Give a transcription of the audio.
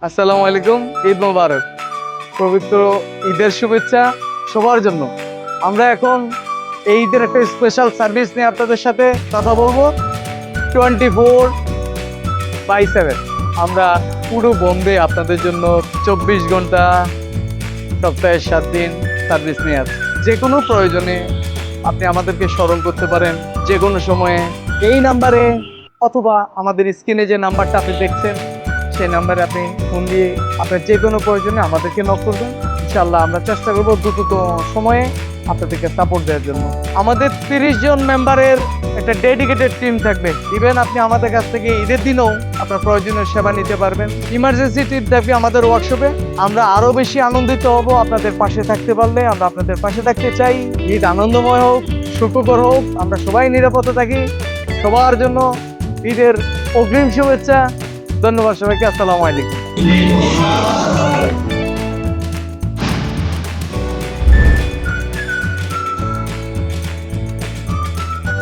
আসসালামু আলাইকুম, ঈদ মোবারক। পবিত্র ঈদের শুভেচ্ছা সবার জন্য। আমরা এখন এই ঈদের একটা স্পেশাল সার্ভিস নিয়ে আপনাদের সাথে কথা বলবো। 24/7 আমরা পুরো বোম্বে আপনাদের জন্য 24 ঘন্টা সপ্তাহে 7 দিন সার্ভিস নিয়ে আছি। যে কোনো প্রয়োজনে আপনি আমাদেরকে স্মরণ করতে পারেন যে কোনো সময়ে এই নাম্বারে, অথবা আমাদের স্ক্রিনে যে নাম্বারটা আপনি দেখছেন সেই নাম্বারে আপনি ফোন দিয়ে আপনার যে কোনো প্রয়োজনে আমাদেরকে নক করবেন। ইনশাআল্লাহ আমরা চেষ্টা করবো দ্রুততম সময়ে আপনাদেরকে সাপোর্ট দেওয়ার জন্য। আমাদের 30 জন মেম্বারের একটা ডেডিকেটেড টিম থাকবে। ইভেন আপনি আমাদের কাছ থেকে ঈদের দিনেও আপনার প্রয়োজনীয় সেবা নিতে পারবেন। ইমার্জেন্সি টিম থাকবে আমাদের ওয়ার্কশপে। আমরা আরো বেশি আনন্দিত হব আপনাদের পাশে থাকতে পারলে। আমরা আপনাদের পাশে থাকতে চাই। ঈদ আনন্দময় হোক, সুখকর হোক, আমরা সবাই নিরাপদে থাকি। সবার জন্য ঈদের অগ্রিম শুভেচ্ছা। ধন্যবাদ সবাইকে। আসসালামু আলাইকুম।